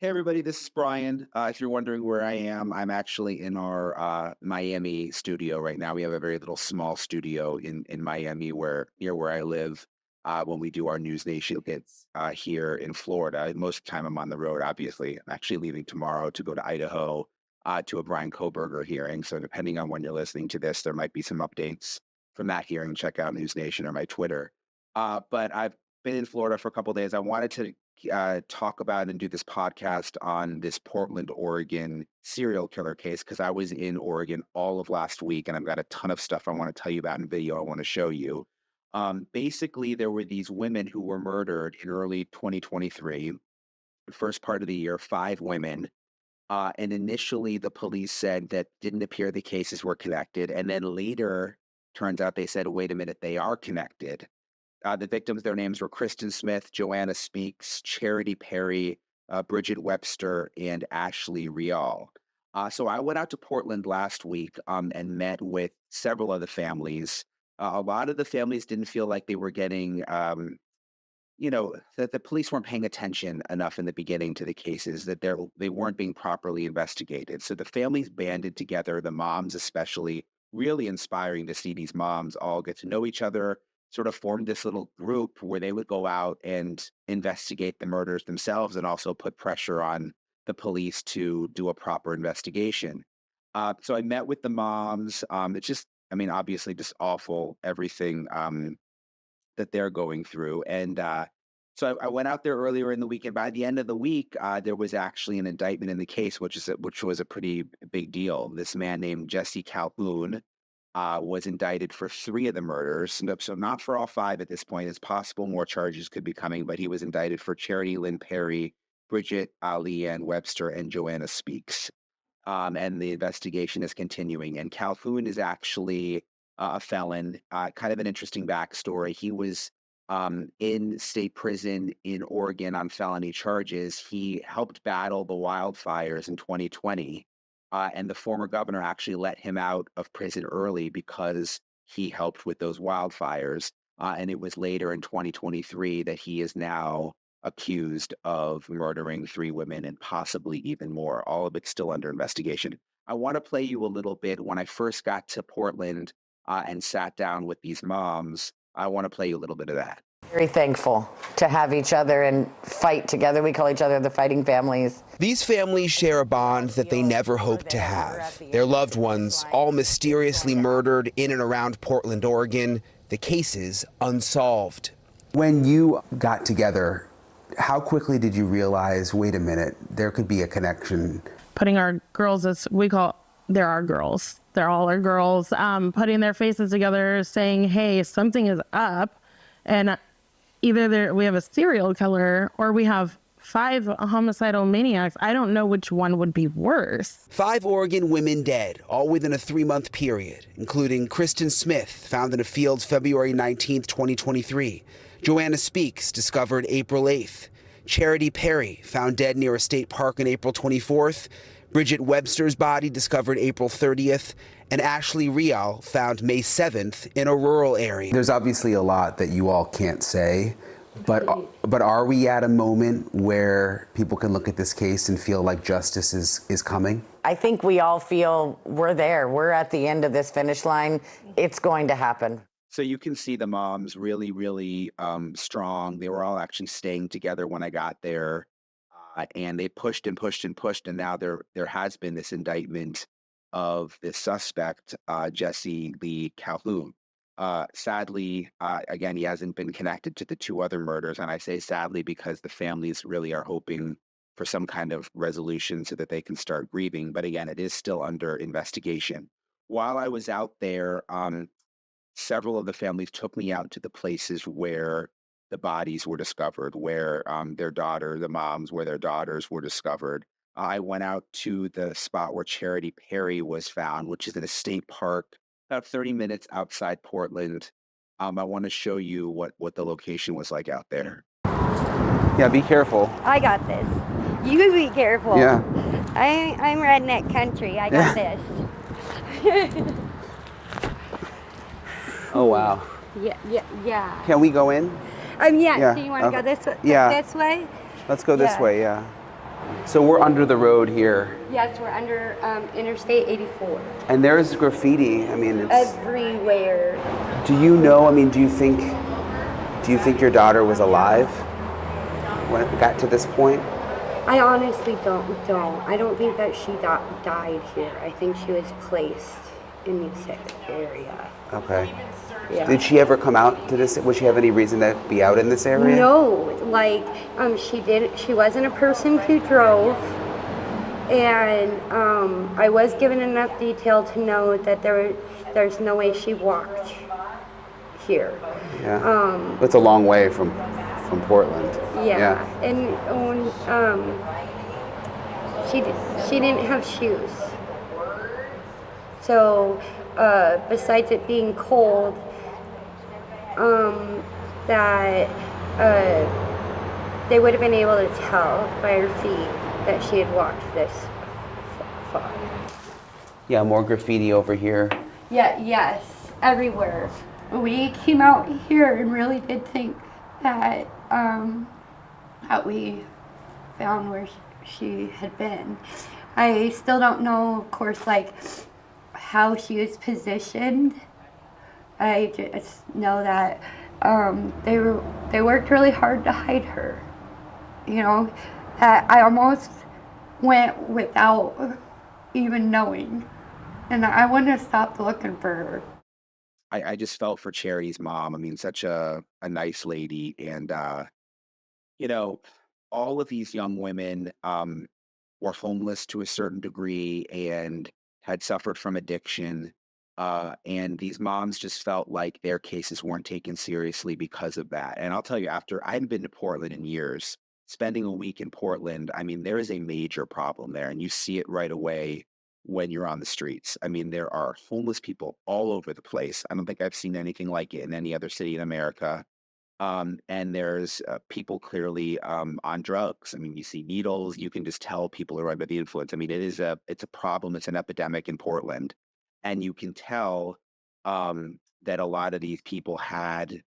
Hey everybody, this is Brian. If you're wondering where I am, I'm actually in our Miami studio right now. We have a very little small studio in Miami where near where I live when we do our NewsNation hits here in Florida. Most of the time I'm on the road, obviously. I'm actually leaving tomorrow to go to Idaho to a Brian Koberger hearing. So depending on when you're listening to this, there might be some updates from that hearing. Check out NewsNation or my Twitter. But I've been in Florida for a couple of days. I wanted to talk about and do this podcast on this Portland, Oregon serial killer case because I was in Oregon all of last week and I've got a ton of stuff I want to tell you about in video I want to show you. Basically, there were these women who were murdered in early 2023, the first part of the year, 5 women. And initially, the police said that didn't appear the cases were connected. And then later, turns out they said, wait a minute, they are connected. The victims, their names were Kristen Smith, Joanna Speaks, Charity Perry, Bridget Webster, and Ashley Rial. So I went out to Portland last week and met with several of the families. A lot of the families didn't feel like they were getting, that the police weren't paying attention enough in the beginning to the cases, that they weren't being properly investigated. So the families banded together, the moms especially, really inspiring to see these moms all get to know each other, sort of formed this little group where they would go out and investigate the murders themselves and also put pressure on the police to do a proper investigation. So I met with the moms. It's just, obviously just awful, everything that they're going through. And so I went out there earlier in the week, and by the end of the week, there was actually an indictment in the case, which was a pretty big deal. This man named Lee Calhoun was indicted for 3 of the murders. So not for all 5 at this point. It's possible more charges could be coming, but he was indicted for Charity Lynn Perry, Bridget Leanne Webster, and Joanna Speaks. And the investigation is continuing. And Calhoun is actually a felon. Kind of an interesting backstory. He was in state prison in Oregon on felony charges. He helped battle the wildfires in 2020. And the former governor actually let him out of prison early because he helped with those wildfires. And it was later in 2023 that he is now accused of murdering 3 women and possibly even more. All of it's still under investigation. I want to play you a little bit when I first got to Portland and sat down with these moms. I want to play you a little bit of that. Very thankful to have each other and fight together. We call each other the fighting families. These families share a bond that they never hoped to have. Their loved ones all mysteriously murdered in and around Portland, Oregon. The cases unsolved. When you got together, how quickly did you realize, wait a minute, there could be a connection? Putting our girls, as we call, they're our girls. They're all our girls. Putting their faces together, saying, hey, something is up. And either we have a serial killer or we have 5 homicidal maniacs. I don't know which one would be worse. 5 Oregon women dead, all within a 3-month period, including Kristen Smith, found in a field February 19th, 2023. Joanna Speaks, discovered April 8th. Charity Perry, found dead near a state park on April 24th. Bridget Webster's body discovered April 30th. And Ashley Rial, found May 7th in a rural area. There's obviously a lot that you all can't say, but are we at a moment where people can look at this case and feel like justice is coming? I think we all feel we're there. We're at the end of this finish line. It's going to happen. So you can see the moms really, really strong. They were all actually staying together when I got there. And they pushed and pushed and pushed. And now there has been this indictment of this suspect, Lee Calhoun. Sadly, again, he hasn't been connected to the 2 other murders. And I say sadly because the families really are hoping for some kind of resolution so that they can start grieving. But again, it is still under investigation. While I was out there, several of the families took me out to the places where the bodies were discovered, where the moms, where their daughters were discovered. I went out to the spot where Charity Perry was found, which is in a state park about 30 minutes outside Portland. I want to show you what the location was like out there. Yeah, be careful. I got this. You be careful. Yeah. I'm redneck country. I got this. Oh, wow. Yeah. Can we go in? Yeah. Yeah, Do you want to go okay. this way? Yeah. This way? Let's go this Yeah. way, yeah. So we're under the road here, Yes, we're under Interstate 84. and there's graffiti. I mean, it's. Everywhere. Do you know? I mean, do you think your daughter was alive when it got to this point? I honestly don't. I don't think that she died here. I think she was placed in the sick area. Okay. Yeah. Did she ever come out to this? Would she have any reason to be out in this area? No, like she didn't. She wasn't a person who drove, and I was given enough detail to know that there's no way she walked here. Yeah. It's a long way from Portland. Yeah. And she didn't have shoes. So besides it being cold, that they would have been able to tell by her feet that she had walked this far. Yeah, more graffiti over here. Yeah, yes, everywhere. We came out here and really did think that we found where she had been. I still don't know, of course, like how she was positioned. I just know that they worked really hard to hide her. You know, that I almost went without even knowing, and I wouldn't have stopped looking for her. I just felt for Charity's mom. I mean, such a nice lady. And, you know, all of these young women were homeless to a certain degree and had suffered from addiction. And these moms just felt like their cases weren't taken seriously because of that. And I'll tell you, after I hadn't been to Portland in years, spending a week in Portland, I mean, there is a major problem there. And you see it right away when you're on the streets. I mean, there are homeless people all over the place. I don't think I've seen anything like it in any other city in America. And there's people clearly on drugs. I mean, you see needles. You can just tell people are under the influence. I mean, it's a problem. It's an epidemic in Portland, and you can tell that a lot of these people had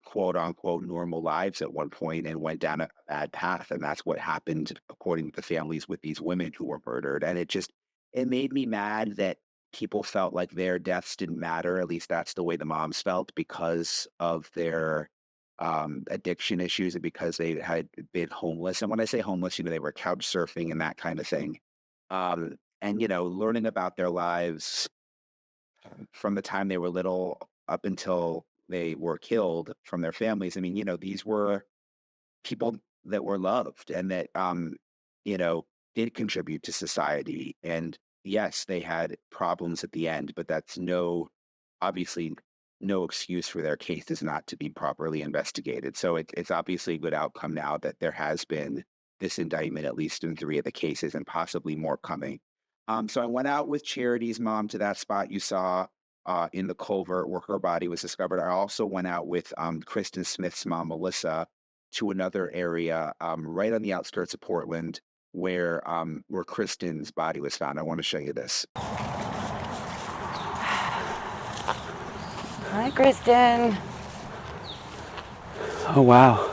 quote unquote normal lives at one point and went down a bad path, and that's what happened according to the families with these women who were murdered. And it made me mad that people felt like their deaths didn't matter. At least that's the way the moms felt, because of their addiction issues and because they had been homeless. And when I say homeless, they were couch surfing and that kind of thing. And learning about their lives from the time they were little up until they were killed from their families. I mean, these were people that were loved and that, did contribute to society. And yes, they had problems at the end, but that's obviously no excuse for their cases not to be properly investigated. So it's obviously a good outcome now that there has been this indictment, at least in 3 of the cases, and possibly more coming. So I went out with Charity's mom to that spot you saw in the culvert where her body was discovered. I also went out with Kristen Smith's mom, Melissa, to another area right on the outskirts of Portland where Kristen's body was found. I want to show you this. Hi, Kristen. Oh wow!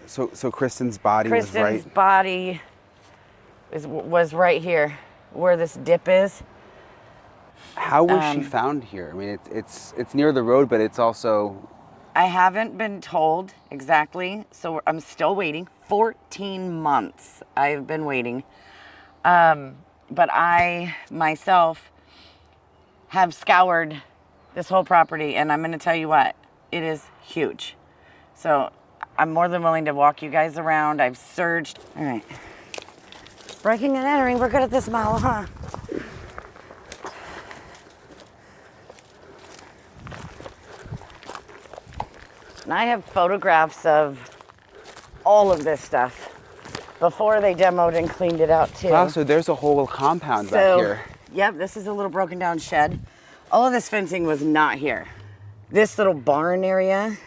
So Kristen's body was right. Kristen's body was right here, where this dip is. How was she found here? I mean, it's near the road, but it's also. I haven't been told exactly, so I'm still waiting. 14 months I've been waiting. But I, myself, have scoured this whole property, and I'm going to tell you what, it is huge. So I'm more than willing to walk you guys around. I've searched. All right. Breaking and entering, we're good at this, Mala, huh? And I have photographs of all of this stuff before they demoed and cleaned it out too. Wow, so there's a whole compound back here. Yep, this is a little broken down shed. All of this fencing was not here. This little barn area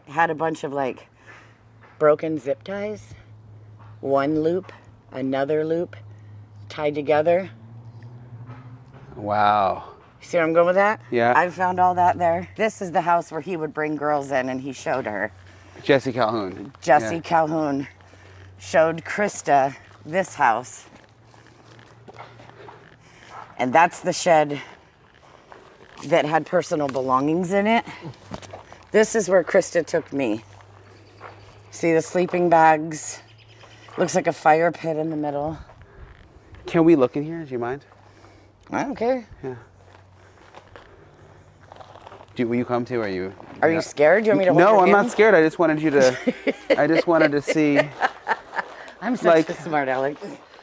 had a bunch of broken zip ties. One loop, another loop, tied together. Wow. See where I'm going with that? Yeah. I found all that there. This is the house where he would bring girls in and he showed her. Jesse Calhoun. Jesse Calhoun showed Krista this house. And that's the shed that had personal belongings in it. This is where Krista took me. See the sleeping bags? Looks like a fire pit in the middle. Can we look in here? Do you mind? I don't care. Yeah. Will you come too? Or you? Are you scared? Do you want me to hold No, your I'm hand? not scared. I just wanted you to. I just wanted to see. I'm such like, a smart aleck.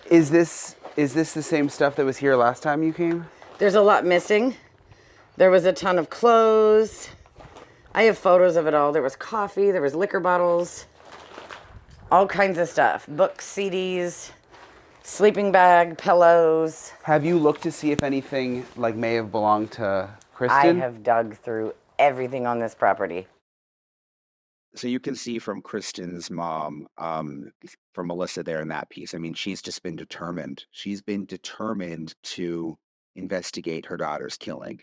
Is this the same stuff that was here last time you came? There's a lot missing. There was a ton of clothes. I have photos of it all. There was coffee. There was liquor bottles. All kinds of stuff. Books, CDs, sleeping bag, pillows. Have you looked to see if anything like may have belonged to Kristen? I have dug through everything on this property. So you can see from Kristen's mom, from Melissa there in that piece, I mean, she's just been determined. She's been determined to investigate her daughter's killing.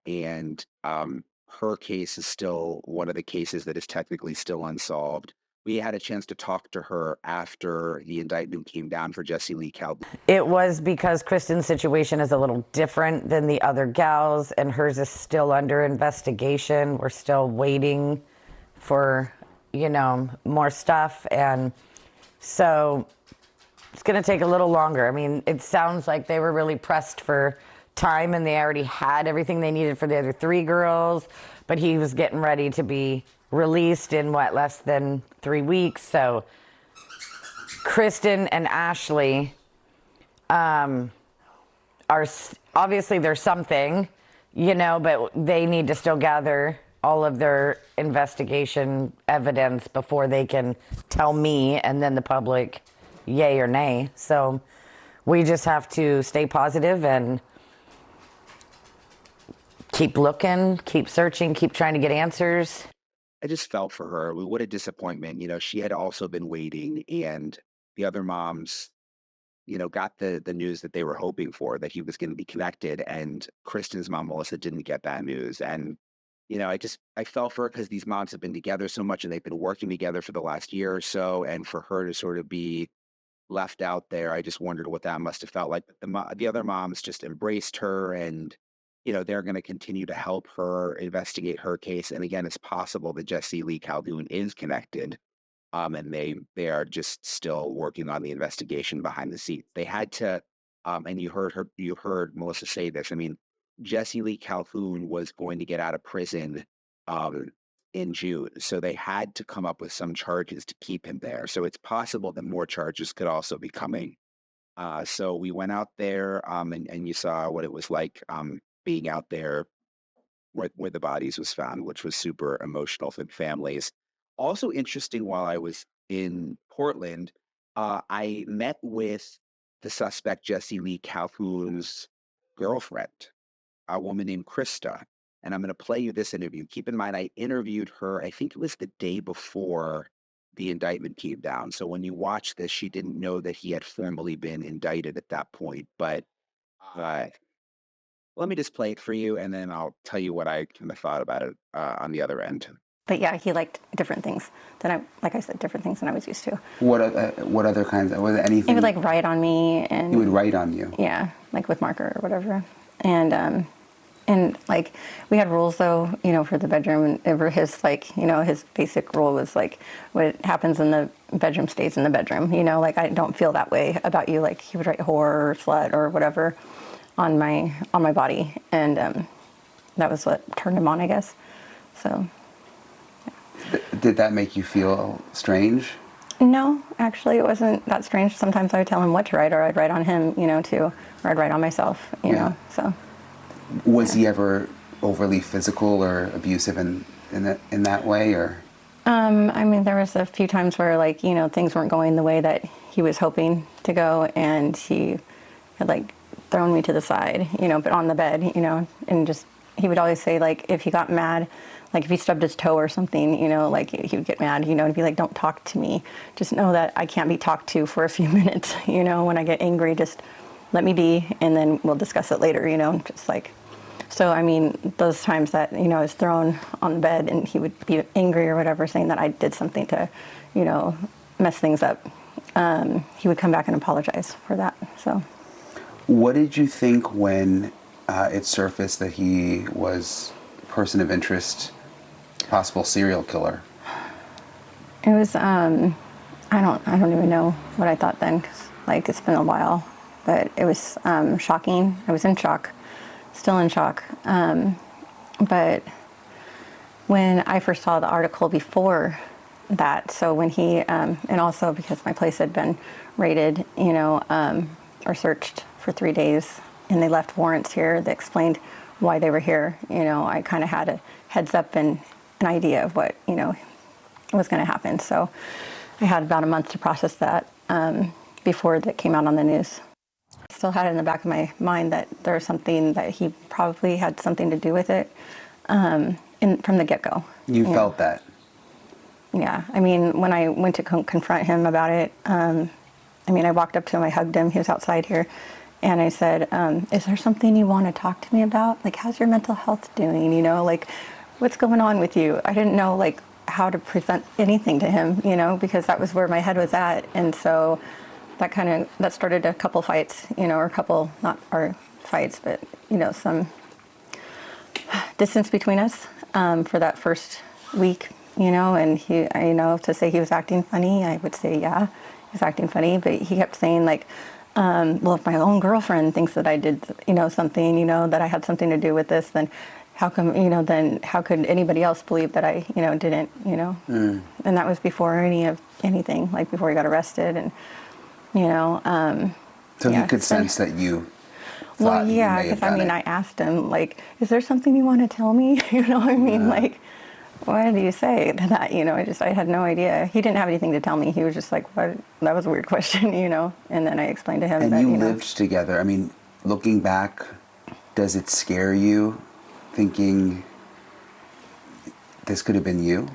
And her case is still one of the cases that is technically still unsolved. We had a chance to talk to her after the indictment came down for Jesse Lee Calhoun. It was because Kristen's situation is a little different than the other gals, and hers is still under investigation. We're still waiting for, more stuff. And so it's going to take a little longer. I mean, it sounds like they were really pressed for time and they already had everything they needed for the other 3 girls, but he was getting ready to be released in less than 3 weeks. So Kristen and Ashley are obviously there's something, but they need to still gather all of their investigation evidence before they can tell me and then the public yay or nay. So we just have to stay positive and keep looking, keep searching, keep trying to get answers. I just felt for her. What a disappointment. She had also been waiting, and the other moms, got the news that they were hoping for, that he was going to be connected, and Kristen's mom, Melissa, didn't get that news. And, I felt for her because these moms have been together so much and they've been working together for the last year or so. And for her to sort of be left out there, I just wondered what that must have felt like. But the other moms just embraced her, and they're going to continue to help her investigate her case. And again, it's possible that Jesse Lee Calhoun is connected, and they are just still working on the investigation behind the scenes. They had to, and you heard Melissa say this. I mean, Jesse Lee Calhoun was going to get out of prison in June, so they had to come up with some charges to keep him there. So it's possible that more charges could also be coming. So we went out there, and you saw what it was like. Being out there where the bodies was found, which was super emotional for the families. Also interesting, while I was in Portland, I met with the suspect, Jesse Lee Calhoun's girlfriend, a woman named Krista. And I'm going to play you this interview. Keep in mind, I interviewed her, I think it was the day before the indictment came down. So when you watch this, she didn't know that he had formally been indicted at that point. But let me just play it for you, and then I'll tell you what I kind of thought about it on the other end. But yeah, he liked different things different things than I was used to. What other kinds? Was it anything? He would write on me, and he would write on you. Yeah, with marker or whatever. And we had rules though, for the bedroom. And his his basic rule was what happens in the bedroom stays in the bedroom. I don't feel that way about you. He would write whore or slut or whatever on my body, and that was what turned him on, I guess. So. Yeah. Did that make you feel strange? No, actually, it wasn't that strange. Sometimes I would tell him what to write, or I'd write on him, too, or I'd write on myself, you know. So. Was he ever overly physical or abusive in that way, or? There was a few times where things weren't going the way that he was hoping to go, and he had thrown me to the side, but on the bed, and just he would always say if he got mad, if he stubbed his toe or something, he would get mad, and be don't talk to me. Just know that I can't be talked to for a few minutes, when I get angry, just let me be, and then we'll discuss it later, So, those times that, I was thrown on the bed and he would be angry or whatever, saying that I did something to, mess things up. he would come back and apologize for that. So What did you think when it surfaced that he was a person of interest, possible serial killer? it was, I don't even know what I thought then, 'cause like it's been a while, but it was shocking. I was in shock, still in shock. But when I first saw the article before that, so when he, and also because my place had been raided, or searched for 3 days, and they left warrants here that explained why they were here, I kind of had a heads up and an idea of what, was going to happen. So I had about a month to process that before that came out on the news. I still had it in the back of my mind that there was something that he probably had something to do with it from the get-go. You felt that? Yeah. I mean, when I went to confront him about it, I walked up to him, I hugged him, he was outside here, and I said, is there something you want to talk to me about? Like, how's your mental health doing? Like, what's going on with you? I didn't know, like, how to present anything to him, because that was where my head was at. And so that started a couple fights, or a couple, not our fights, but, some distance between us for that first week, and to say he was acting funny, I would say, yeah, he was acting funny, but he kept saying, like, well, if my own girlfriend thinks that I did, something, that I had something to do with this, then how come, then how could anybody else believe that I, didn't, And that was before anything, like before he got arrested, and, So yeah, he could sense that you well, thought you yeah, may have because done it. I asked him, like, is there something you want to tell me? Like, what do you say to that? I had no idea. He didn't have anything to tell me. He was just like, what? That was a weird question, And then I explained to him And that, you lived together. I mean, looking back, does it scare you thinking this could have been you?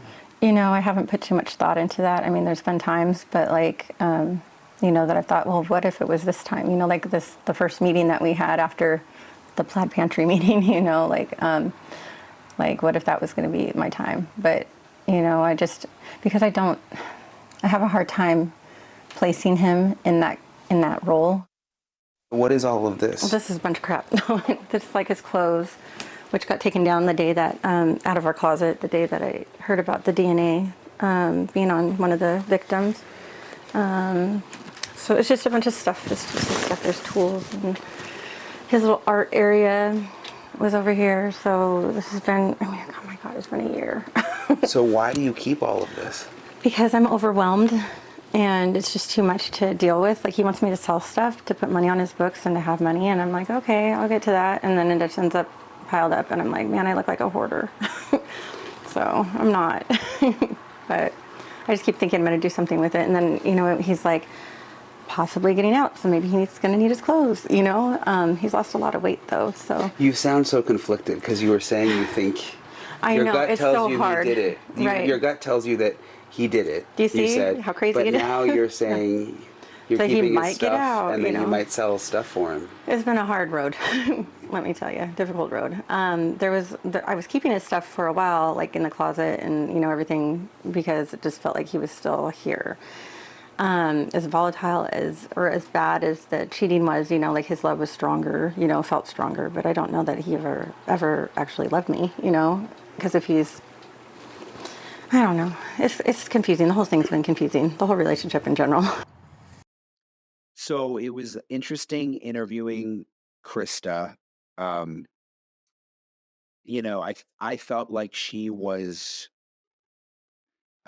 I haven't put too much thought into that. I mean, there's been times, but like, that I thought, well, what if it was this time? Like the first meeting that we had after the Plaid Pantry meeting, like what if that was going to be my time? But, because I have a hard time placing him in that role. What is all of this? This is a bunch of crap. This is like his clothes, which got taken down the day that, out of our closet, the day that I heard about the DNA being on one of the victims. So it's just a bunch of stuff. It's just stuff. There's tools, and his little art area was over here. So this has been, oh my God, it's been a year. So why do you keep all of this? Because I'm overwhelmed, and it's just too much to deal with. Like, he wants me to sell stuff to put money on his books and to have money, and I'm like, okay, I'll get to that. And then it just ends up piled up, and I'm like, man, I look like a hoarder. So I'm not. But I just keep thinking I'm going to do something with it. And then, he's like possibly getting out, so maybe he's going to need his clothes, He's lost a lot of weight, though, so. You sound so conflicted because you were saying you think I know, gut it's tells so you hard. he did it. Right. Your gut tells you that he did it. Do you see said, how crazy but it is? now you're saying you're So he keeping his might get stuff, out, and then you might sell stuff for him. It's been a hard road, let me tell you, difficult road. I was keeping his stuff for a while, like in the closet and, everything, because it just felt like he was still here. As volatile or as bad as the cheating was, like his love was stronger, felt stronger, but I don't know that he ever actually loved me, because if he's, I don't know, it's confusing. The whole thing's been confusing, the whole relationship in general. So it was interesting interviewing Krista. I felt like she was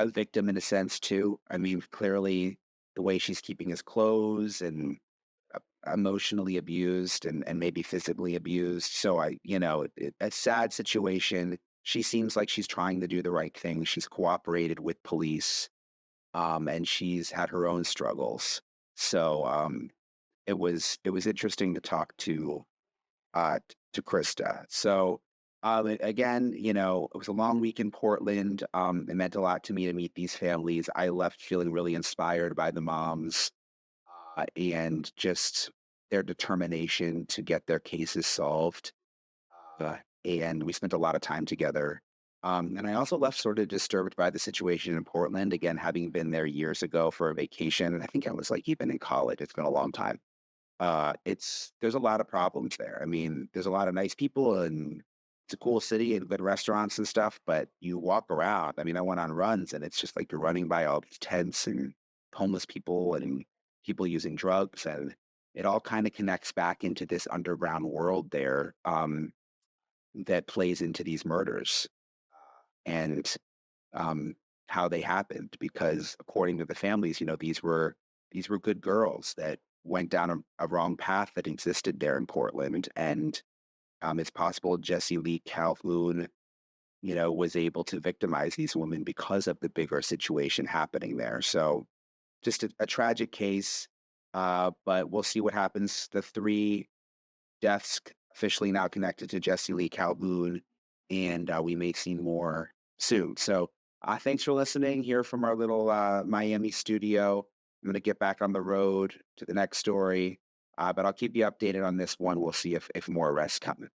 a victim in a sense too. I mean, clearly the way she's keeping his clothes and emotionally abused and maybe physically abused. So a sad situation. She seems like she's trying to do the right thing. She's cooperated with police, and she's had her own struggles. So it was interesting to talk to Krista. So again, it was a long week in Portland. It meant a lot to me to meet these families. I left feeling really inspired by the moms and just their determination to get their cases solved. And we spent a lot of time together. And I also left sort of disturbed by the situation in Portland, again, having been there years ago for a vacation. And I think I was like even in college. It's been a long time. There's a lot of problems there. I mean, there's a lot of nice people and it's a cool city and good restaurants and stuff, but you walk around. I mean, I went on runs and it's just like you're running by all these tents and homeless people and people using drugs, and it all kind of connects back into this underground world there, that plays into these murders and um, how they happened. Because according to the families, these were good girls that went down a wrong path that existed there in Portland, and it's possible Jesse Lee Calhoun, was able to victimize these women because of the bigger situation happening there. So just a tragic case, but we'll see what happens. The three deaths officially now connected to Jesse Lee Calhoun, and we may see more soon. So thanks for listening here from our little Miami studio. I'm going to get back on the road to the next story, but I'll keep you updated on this one. We'll see if more arrests come.